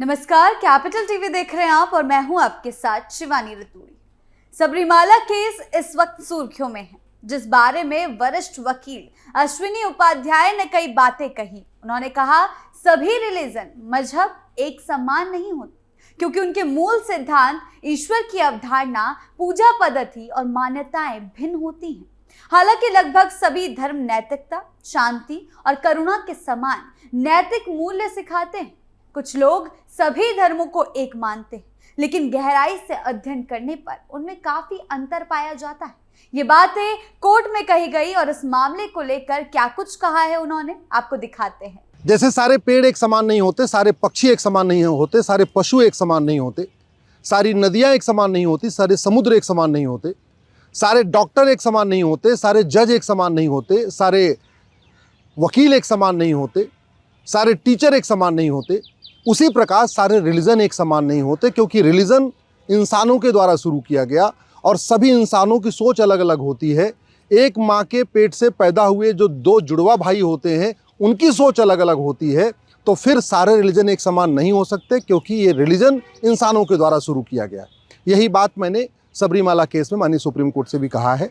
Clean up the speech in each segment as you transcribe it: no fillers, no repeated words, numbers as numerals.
नमस्कार, capital TV देख रहे हैं आप और मैं हूं आपके साथ शिवानी रतूड़ी। सबरीमाला केस इस वक्त सुर्खियों में है, जिस बारे में वरिष्ठ वकील अश्विनी उपाध्याय ने कई बातें कही। उन्होंने कहा सभी रिलीजन मजहब एक समान नहीं होते, क्योंकि उनके मूल सिद्धांत, ईश्वर की अवधारणा, पूजा पद्धति और मान्यताएं भिन्न होती हैं। हालांकि लगभग सभी धर्म नैतिकता, शांति और करुणा के समान नैतिक मूल्य सिखाते हैं। कुछ लोग सभी धर्मों को एक मानते हैं, लेकिन गहराई से अध्ययन करने पर उनमें काफी अंतर पाया जाता है। ये बातें कोर्ट में कही गई और इस मामले को लेकर क्या कुछ कहा है उन्होंने, आपको दिखाते हैं। जैसे सारे पेड़ एक समान नहीं होते, सारे पक्षी एक समान नहीं होते, सारे पशु एक समान नहीं होते, सारी नदियां एक समान नहीं होती, सारे समुद्र एक समान नहीं होते, सारे डॉक्टर एक समान नहीं होते, सारे जज एक समान नहीं होते, सारे वकील एक समान नहीं होते, सारे टीचर एक समान नहीं होते, उसी प्रकार सारे रिलीजन एक समान नहीं होते, क्योंकि रिलीजन इंसानों के द्वारा शुरू किया गया और सभी इंसानों की सोच अलग अलग होती है। एक माँ के पेट से पैदा हुए जो दो जुड़वा भाई होते हैं, उनकी सोच अलग अलग होती है, तो फिर सारे रिलीजन एक समान नहीं हो सकते, क्योंकि ये रिलीजन इंसानों के द्वारा शुरू किया गया है। यही बात मैंने सबरीमाला केस में माननीय सुप्रीम कोर्ट से भी कहा है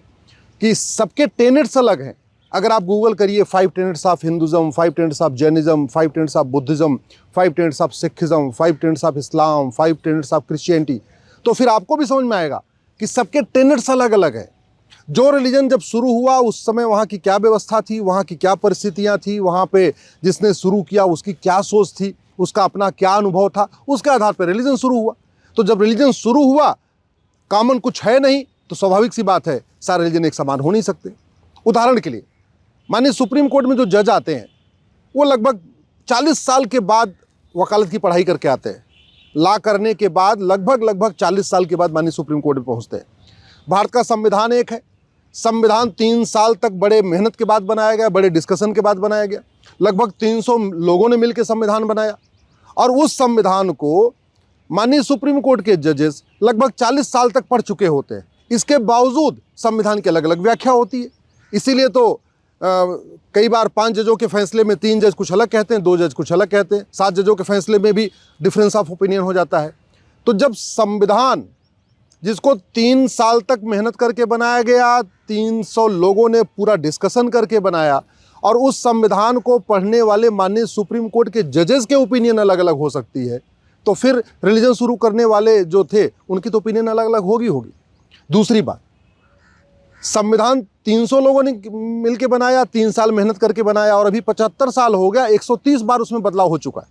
कि सबके टेनेट्स अलग हैं। अगर आप गूगल करिए 5 tenets of Hinduism, 5 tenets of Jainism, 5 tenets of Buddhism, 5 tenets of Sikhism, 5 tenets of Islam, 5 tenets of Christianity, तो फिर आपको भी समझ में आएगा कि सबके टेनेट्स अलग अलग हैं। जो रिलीजन जब शुरू हुआ उस समय वहाँ की क्या व्यवस्था थी, वहाँ की क्या परिस्थितियाँ थी, वहाँ पे जिसने शुरू किया उसकी क्या सोच थी, उसका अपना क्या अनुभव था, उसके आधार पर रिलीजन शुरू हुआ। तो जब रिलीजन शुरू हुआ, कॉमन कुछ है नहीं, तो स्वाभाविक सी बात है सारे रिलीजन एक समान हो नहीं सकते। उदाहरण के लिए माननीय सुप्रीम कोर्ट में जो जज आते हैं वो लगभग 40 साल के बाद वकालत की पढ़ाई करके आते हैं। लॉ करने के बाद लगभग 40 साल के बाद माननीय सुप्रीम कोर्ट में पहुंचते हैं। भारत का संविधान एक है। संविधान 3 साल तक बड़े मेहनत के बाद बनाया गया, बड़े डिस्कशन के बाद बनाया गया। लगभग 300 लोगों ने मिलकर संविधान बनाया और उस संविधान को माननीय सुप्रीम कोर्ट के जजेस लगभग 40 साल तक पढ़ चुके होते हैं। इसके बावजूद संविधान की अलग अलग व्याख्या होती है। इसीलिए तो कई बार 5 जजों के फैसले में 3 जज कुछ अलग कहते हैं, 2 जज कुछ अलग कहते हैं, 7 जजों के फैसले में भी डिफरेंस ऑफ ओपिनियन हो जाता है। तो जब संविधान जिसको 3 साल तक मेहनत करके बनाया गया, 300 लोगों ने पूरा डिस्कशन करके बनाया, और उस संविधान को पढ़ने वाले माननीय सुप्रीम कोर्ट के जजेस के ओपिनियन अलग अलग हो सकती है, तो फिर रिलीजन शुरू करने वाले जो थे उनकी तो ओपिनियन अलग अलग होगी। दूसरी बात, संविधान 300 लोगों ने मिलकर बनाया, 3 साल मेहनत करके बनाया, और अभी 75 साल हो गया, 130 बार उसमें बदलाव हो चुका है।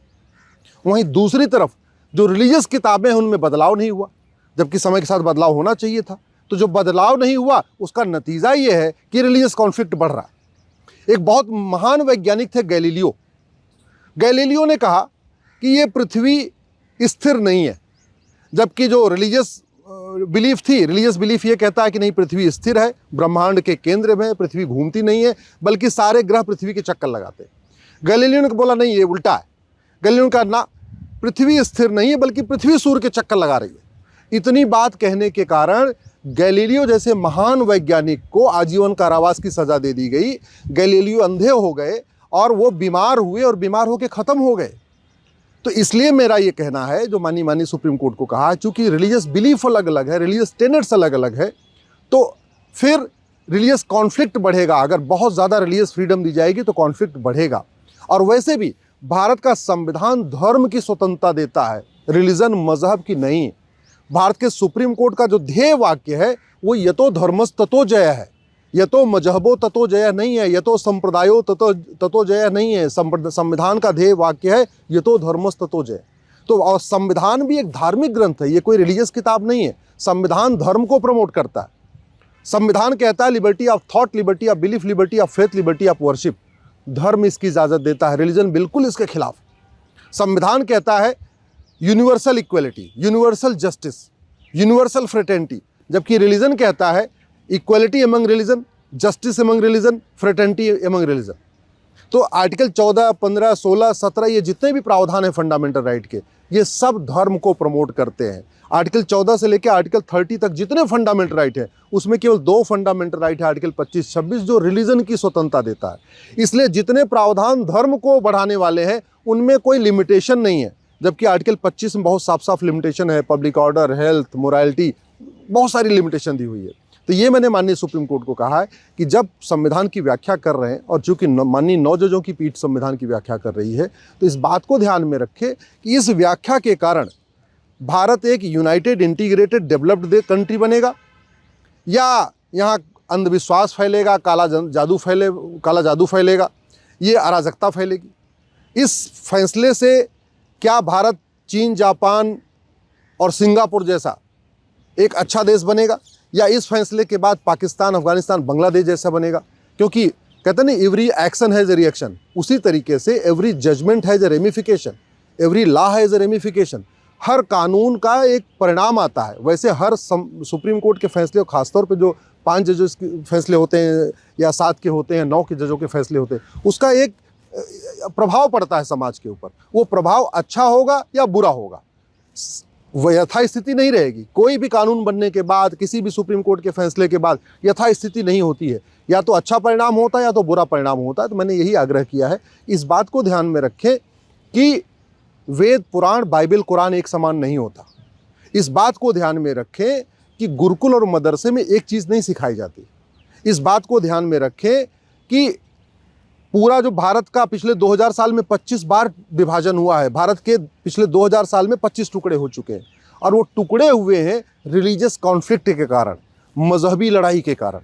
वहीं दूसरी तरफ जो रिलीजियस किताबें हैं उनमें बदलाव नहीं हुआ, जबकि समय के साथ बदलाव होना चाहिए था। तो जो बदलाव नहीं हुआ उसका नतीजा ये है कि रिलीजियस कॉन्फ्लिक्ट बढ़ रहा है। एक बहुत महान वैज्ञानिक थे गैलीलियो। गैलीलियो ने कहा कि ये पृथ्वी स्थिर नहीं है, जबकि जो रिलीजियस बिलीफ ये कहता है कि नहीं, पृथ्वी स्थिर है, ब्रह्मांड के केंद्र में, पृथ्वी घूमती नहीं है, बल्कि सारे ग्रह पृथ्वी के चक्कर लगाते हैं। गैलीलियो ने बोला नहीं, ये उल्टा है। गैलीलियो का ना, पृथ्वी स्थिर नहीं है, बल्कि पृथ्वी सूर्य के चक्कर लगा रही है। इतनी बात कहने के कारण गैलीलियो जैसे महान वैज्ञानिक को आजीवन कारावास की सजा दे दी गई। गैलीलियो अंधे हो गए और वो बीमार हुए और बीमार होकर ख़त्म हो गए। तो इसलिए मेरा ये कहना है, जो माननीय सुप्रीम कोर्ट को कहा, चूंकि रिलीजियस बिलीफ अलग अलग है, रिलीजियस टेनेट्स अलग अलग है, तो फिर रिलीजियस कॉन्फ्लिक्ट बढ़ेगा। अगर बहुत ज़्यादा रिलीजियस फ्रीडम दी जाएगी तो कॉन्फ्लिक्ट बढ़ेगा। और वैसे भी भारत का संविधान धर्म की स्वतंत्रता देता है, रिलीजन मजहब की नहीं। भारत के सुप्रीम कोर्ट का जो ध्येय वाक्य है वो यतो धर्मस् ततो जय है, यतो मजहबो ततो जय नहीं है, यतो संप्रदायो ततो जय नहीं है। संविधान का ध्येय वाक्य है यतो धर्मस् ततो जय। तो और संविधान भी एक धार्मिक ग्रंथ है, ये कोई रिलीजियस किताब नहीं है। संविधान धर्म को प्रमोट करता है। संविधान कहता है liberty of thought, liberty of belief, liberty of faith, liberty of worship. धर्म इसकी इजाज़त देता है, रिलीजन बिल्कुल इसके खिलाफ। संविधान कहता है universal equality, universal justice, universal fraternity, जबकि रिलीजन कहता है equality among religion, justice among religion, fraternity among religion. तो आर्टिकल 14, 15, 16, 17 ये जितने भी प्रावधान हैं फंडामेंटल राइट के, ये सब धर्म को प्रमोट करते हैं। आर्टिकल 14 से लेकर आर्टिकल 30 तक जितने फंडामेंटल राइट है उसमें केवल 2 फंडामेंटल राइट है, आर्टिकल 25, 26 जो रिलीजन की स्वतंत्रता देता है। इसलिए जितने प्रावधान धर्म को बढ़ाने वाले हैं उनमें कोई लिमिटेशन नहीं है। जबकि आर्टिकल 25 में बहुत साफ साफ लिमिटेशन है, पब्लिक ऑर्डर, हेल्थ, मोरालिटी, बहुत सारी लिमिटेशन दी हुई है। तो ये मैंने माननीय सुप्रीम कोर्ट को कहा है कि जब संविधान की व्याख्या कर रहे हैं, और चूंकि माननीय 9 जजों की पीठ संविधान की व्याख्या कर रही है, तो इस बात को ध्यान में रखें कि इस व्याख्या के कारण भारत एक यूनाइटेड इंटीग्रेटेड डेवलप्ड कंट्री बनेगा, या यहाँ अंधविश्वास फैलेगा, काला जादू फैलेगा, ये अराजकता फैलेगी। इस फैसले से क्या भारत चीन, जापान और सिंगापुर जैसा एक अच्छा देश बनेगा, या इस फैसले के बाद पाकिस्तान, अफगानिस्तान, बांग्लादेश जैसा बनेगा? क्योंकि कहते हैं ना, every action has a reaction, उसी तरीके से every judgement has a ramification, every law has a ramification. हर कानून का एक परिणाम आता है। वैसे हर सुप्रीम कोर्ट के फैसले, खासतौर पे जो 5 जजों के फैसले होते हैं या 7 के होते हैं, 9 के जजों के फैसले होते हैं, उसका एक प्रभाव पड़ता है समाज के ऊपर। वो प्रभाव अच्छा होगा या बुरा होगा, वह यथास्थिति नहीं रहेगी। कोई भी कानून बनने के बाद, किसी भी सुप्रीम कोर्ट के फैसले के बाद यथास्थिति नहीं होती है, या तो अच्छा परिणाम होता है या तो बुरा परिणाम होता है। तो मैंने यही आग्रह किया है, इस बात को ध्यान में रखें कि वेद, पुराण, बाइबल, कुरान एक समान नहीं होता। इस बात को ध्यान में रखें कि गुरुकुल और मदरसे में एक चीज़ नहीं सिखाई जाती। इस बात को ध्यान में रखें कि पूरा जो भारत का पिछले 2000 साल में 25 बार विभाजन हुआ है, भारत के पिछले 2000 साल में 25 टुकड़े हो चुके हैं, और वो टुकड़े हुए हैं रिलीजियस कॉन्फ्लिक्ट के कारण, मजहबी लड़ाई के कारण।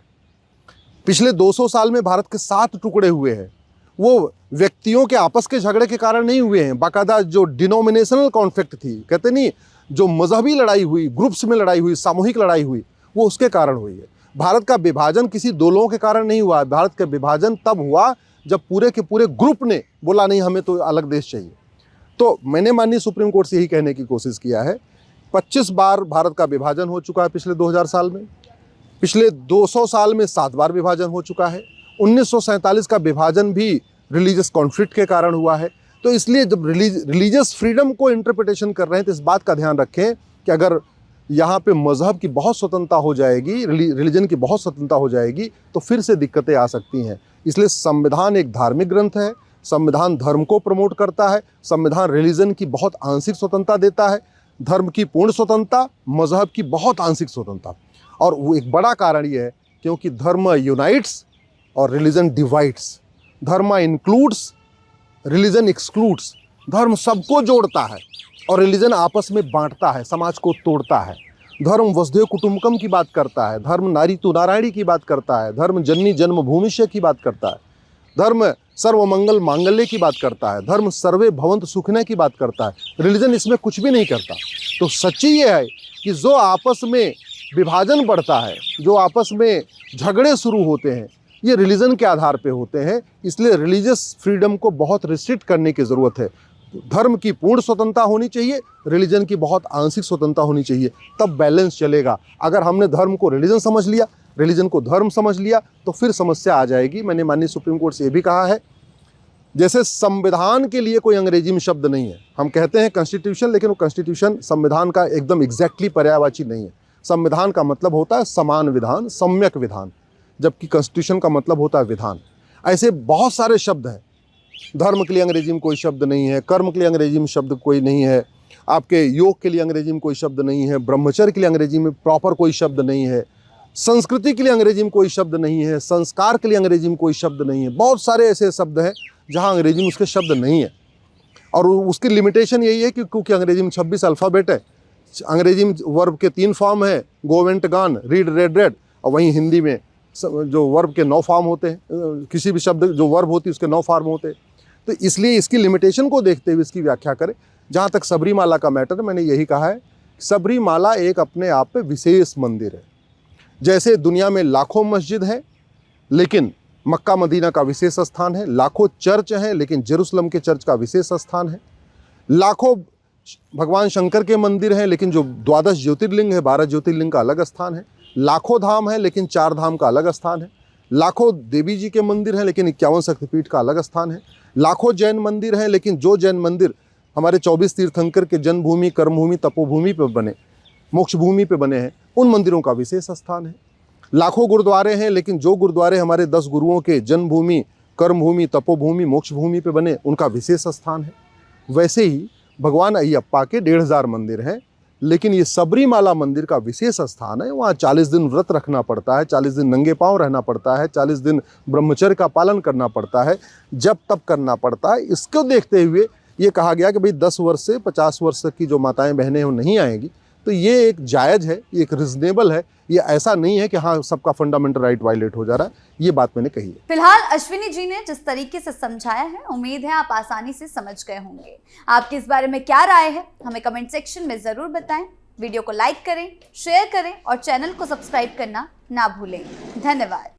पिछले 200 साल में भारत के 7 टुकड़े हुए हैं, वो व्यक्तियों के आपस के झगड़े के कारण नहीं हुए हैं, बाकायदा जो डिनोमिनेशनल कॉन्फ्लिक्ट थी, कहते नहीं, जो मजहबी लड़ाई हुई, ग्रुप्स में लड़ाई हुई, सामूहिक लड़ाई हुई, वो उसके कारण हुई है। भारत का विभाजन किसी 2 लोगों के कारण नहीं हुआ है। भारत का विभाजन तब हुआ जब पूरे के पूरे ग्रुप ने बोला नहीं, हमें तो अलग देश चाहिए। तो मैंने माननीय सुप्रीम कोर्ट से यही कहने की कोशिश किया है, 25 बार भारत का विभाजन हो चुका है पिछले 2000 साल में, पिछले 200 साल में 7 बार विभाजन हो चुका है। 1947 का विभाजन भी रिलीजियस कॉन्फ्लिक्ट के कारण हुआ है। तो इसलिए जब रिलीजियस फ्रीडम को इंटरप्रिटेशन कर रहे हैं, तो इस बात का ध्यान रखें कि अगर यहाँ पे मज़हब की बहुत स्वतंत्रता हो जाएगी, रिलीजन की बहुत स्वतंत्रता हो जाएगी, तो फिर से दिक्कतें आ सकती हैं। इसलिए संविधान एक धार्मिक ग्रंथ है, संविधान धर्म को प्रमोट करता है, संविधान रिलीजन की बहुत आंशिक स्वतंत्रता देता है, धर्म की पूर्ण स्वतंत्रता, मज़हब की बहुत आंशिक स्वतंत्रता। और वो एक बड़ा कारण ये है क्योंकि धर्म यूनाइट्स और रिलीजन डिवाइड्स। धर्म इंक्लूड्स, रिलीजन एक्सक्लूड्स। धर्म सबको जोड़ता है और रिलीजन आपस में बांटता है, समाज को तोड़ता है। धर्म वसुधैव कुटुंबकम की बात करता है, धर्म नारी तु नारायणी की बात करता है, धर्म जननी जन्मभूमिष्य की बात करता है, धर्म सर्वमंगल मांगल्य की बात करता है, धर्म सर्वे भवंत सुखिनः की बात करता है। रिलीजन इसमें कुछ भी नहीं करता। तो सच्ची ये है कि जो आपस में विभाजन बढ़ता है, जो आपस में झगड़े शुरू होते हैं, ये रिलीजन के आधार पे होते हैं। इसलिए रिलीजियस फ्रीडम को बहुत रिस्ट्रिक्ट करने की ज़रूरत है। धर्म की पूर्ण स्वतंत्रता होनी चाहिए, रिलीजन की बहुत आंशिक स्वतंत्रता होनी चाहिए, तब बैलेंस चलेगा। अगर हमने धर्म को रिलीजन समझ लिया, रिलीजन को धर्म समझ लिया, तो फिर समस्या आ जाएगी। मैंने माननीय सुप्रीम कोर्ट से ये भी कहा है, जैसे संविधान के लिए कोई अंग्रेजी में शब्द नहीं है। हम कहते हैं कॉन्स्टिट्यूशन, लेकिन वो कॉन्स्टिट्यूशन संविधान का एकदम एग्जैक्टली पर्यायवाची नहीं है। संविधान का मतलब होता है समान विधान, सम्यक विधान, जबकि कॉन्स्टिट्यूशन का मतलब होता है विधान। ऐसे बहुत सारे शब्द हैं। धर्म के लिए अंग्रेजी में कोई शब्द नहीं है, कर्म के लिए अंग्रेजी में शब्द कोई नहीं है, आपके योग के लिए अंग्रेजी में कोई शब्द नहीं है, ब्रह्मचर्य के लिए अंग्रेजी में प्रॉपर कोई शब्द नहीं है, संस्कृति के लिए अंग्रेजी में कोई शब्द नहीं है, संस्कार के लिए अंग्रेजी में कोई शब्द नहीं है। बहुत सारे ऐसे शब्द हैं जहाँ अंग्रेजी में उसके शब्द नहीं है, और उसकी लिमिटेशन यही है कि क्योंकि अंग्रेजी में 26 अल्फ़ाबेट है। अंग्रेजी में वर्ब के 3 फॉर्म है, go went gone, read red red, और वहीं हिंदी में जो वर्ब के 9 फॉर्म होते हैं। किसी भी शब्द जो वर्ब होती है उसके 9 फॉर्म होते हैं। तो इसलिए इसकी लिमिटेशन को देखते हुए इसकी व्याख्या करें। जहाँ तक सबरीमाला का मैटर, मैंने यही कहा है, सबरीमाला एक अपने आप में विशेष मंदिर है। जैसे दुनिया में लाखों मस्जिद हैं, लेकिन मक्का मदीना का विशेष स्थान है, लाखों चर्च हैं, लेकिन जेरूसलम के चर्च का विशेष स्थान है, लाखों भगवान शंकर के मंदिर हैं, लेकिन जो 12 ज्योतिर्लिंग है, 12 ज्योतिर्लिंग का अलग स्थान है, लाखों धाम है, लेकिन 4 धाम का अलग स्थान है, लाखों देवी जी के मंदिर हैं, लेकिन 51 शक्तिपीठ का अलग स्थान है, लाखों जैन मंदिर हैं, लेकिन जो जैन मंदिर हमारे 24 तीर्थंकर के जन्मभूमि, कर्मभूमि, तपोभूमि पे बने, मोक्ष भूमि पे बने हैं, उन मंदिरों का विशेष स्थान है। लाखों गुरुद्वारे हैं, लेकिन जो गुरुद्वारे हमारे 10 गुरुओं के जन्मभूमि, कर्मभूमि, तपोभूमि, मोक्ष भूमि पे बने, उनका विशेष स्थान है। वैसे ही भगवान अयप्पा के 1500 मंदिर हैं, लेकिन ये सबरीमाला मंदिर का विशेष स्थान है। वहाँ 40 दिन व्रत रखना पड़ता है, 40 दिन नंगे पांव रहना पड़ता है, 40 दिन ब्रह्मचर्य का पालन करना पड़ता है, जब तब करना पड़ता है। इसको देखते हुए ये कहा गया कि भाई 10 वर्ष से 50 वर्ष तक की जो माताएं बहनें वो नहीं आएंगी। तो ये एक जायज़ है, ये एक रिजनेबल है। ये ऐसा नहीं है कि हाँ सबका फंडामेंटल राइट वायलेट हो जा रहा है, ये बात मैंने कही है। फिलहाल अश्विनी जी ने जिस तरीके से समझाया है, उम्मीद है आप आसानी से समझ गए होंगे। आपकी इस बारे में क्या राय है, हमें कमेंट सेक्शन में जरूर बताएं। वीडियो को लाइक करें, शेयर करें और चैनल को सब्सक्राइब करना ना भूलें। धन्यवाद।